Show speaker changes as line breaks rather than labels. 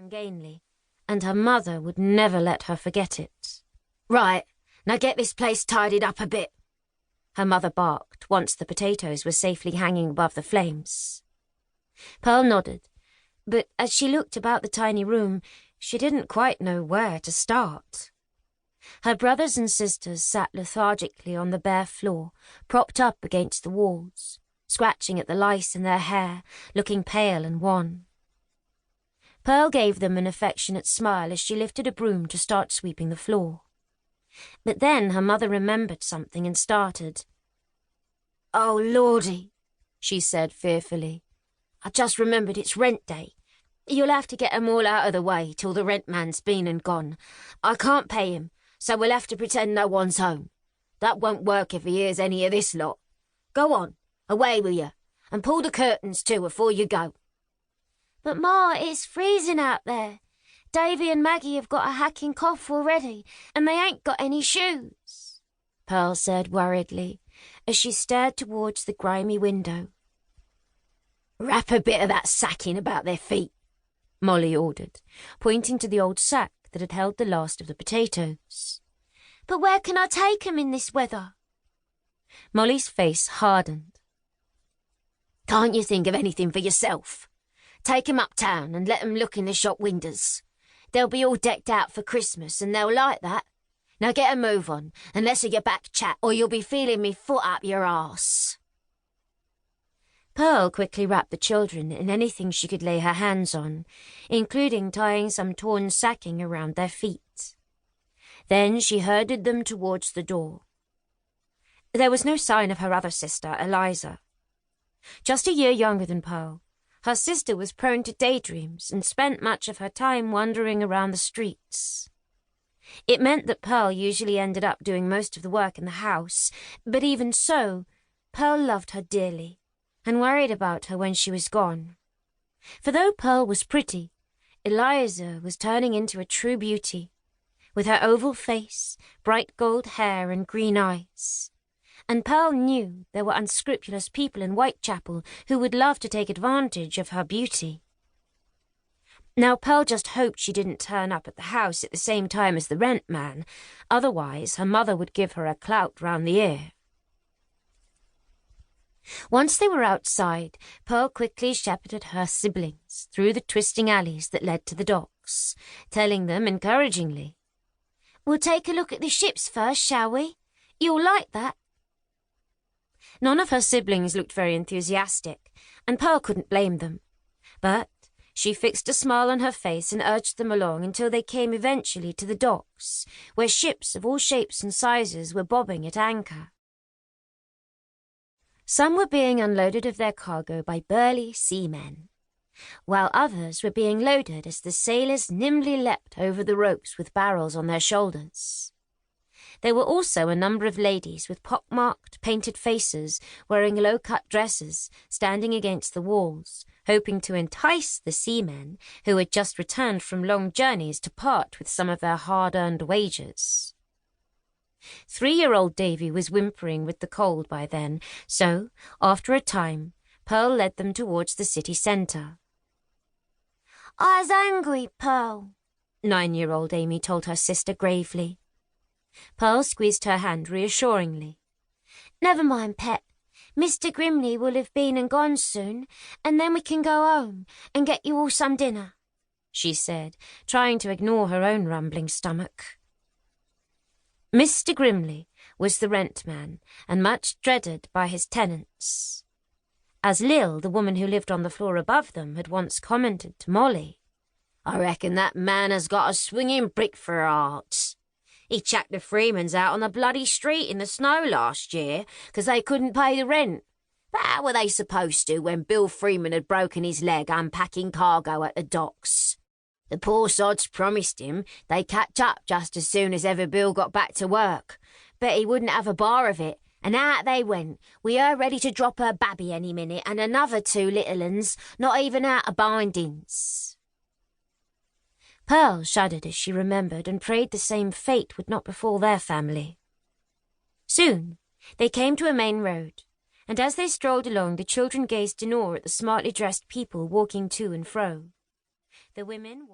ungainly, and her mother would never let her forget it. "Right, now get this place tidied up a bit," her mother barked once the potatoes were safely hanging above the flames. Pearl nodded, but as she looked about the tiny room, she didn't quite know where to start. Her brothers and sisters sat lethargically on the bare floor, propped up against the walls, scratching at the lice in their hair, looking pale and wan. Pearl gave them an affectionate smile as she lifted a broom to start sweeping the floor. But then her mother remembered something and started. "Oh, Lordy," she said fearfully. "I just remembered it's rent day. You'll have to get 'em all out of the way till the rent man's been and gone. I can't pay him, so we'll have to pretend no one's home. That won't work if he hears any of this lot. Go on, away with you, and pull the curtains too afore you go." "But Ma, it's freezing out there. Davy and Maggie have got a hacking cough already, and they ain't got any shoes," Pearl said worriedly, as she stared towards the grimy window. "Wrap a bit of that sacking about their feet," Molly ordered, pointing to the old sack that had held the last of the potatoes. "But where can I take 'em in this weather?" Molly's face hardened. "Can't you think of anything for yourself? Take 'em uptown and let 'em look in the shop windows. They'll be all decked out for Christmas and they'll like that. Now get a move on, and less of your back chat, or you'll be feeling me foot up your arse." Pearl quickly wrapped the children in anything she could lay her hands on, including tying some torn sacking around their feet. Then she herded them towards the door. There was no sign of her other sister, Eliza. Just a year younger than Pearl, her sister was prone to daydreams and spent much of her time wandering around the streets. It meant that Pearl usually ended up doing most of the work in the house, but even so, Pearl loved her dearly and worried about her when she was gone. For though Pearl was pretty, Eliza was turning into a true beauty, with her oval face, bright gold hair and green eyes. And Pearl knew there were unscrupulous people in Whitechapel who would love to take advantage of her beauty. Now Pearl just hoped she didn't turn up at the house at the same time as the rent man, otherwise her mother would give her a clout round the ear. Once they were outside, Pearl quickly shepherded her siblings through the twisting alleys that led to the docks, telling them encouragingly, "We'll take a look at the ships first, shall we? You'll like that." None of her siblings looked very enthusiastic, and Pearl couldn't blame them. But she fixed a smile on her face and urged them along until they came eventually to the docks, where ships of all shapes and sizes were bobbing at anchor. Some were being unloaded of their cargo by burly seamen, while others were being loaded as the sailors nimbly leapt over the ropes with barrels on their shoulders. There were also a number of ladies with pock-marked, painted faces, wearing low-cut dresses, standing against the walls, hoping to entice the seamen who had just returned from long journeys to part with some of their hard-earned wages. 3-year-old Davy was whimpering with the cold by then, so, after a time, Pearl led them towards the city centre. "I's angry, Pearl," 9-year-old Amy told her sister gravely. Pearl squeezed her hand reassuringly. "Never mind, pet. Mr. Grimley will have been and gone soon, and then we can go home and get you all some dinner," she said, trying to ignore her own rumbling stomach. Mr. Grimley was the rent man, and much dreaded by his tenants. As Lil, the woman who lived on the floor above them, had once commented to Molly, "I reckon that man has got a swinging brick for hearts. He chucked the Freemans out on the bloody street in the snow last year because they couldn't pay the rent. But how were they supposed to when Bill Freeman had broken his leg unpacking cargo at the docks? The poor sods promised him they'd catch up just as soon as ever Bill got back to work. But he wouldn't have a bar of it, and out they went, with her ready to drop her babby any minute, and another 2 little uns not even out of bindings." Pearl shuddered as she remembered and prayed the same fate would not befall their family. Soon they came to a main road, and as they strolled along, the children gazed in awe at the smartly dressed people walking to and fro. The women walked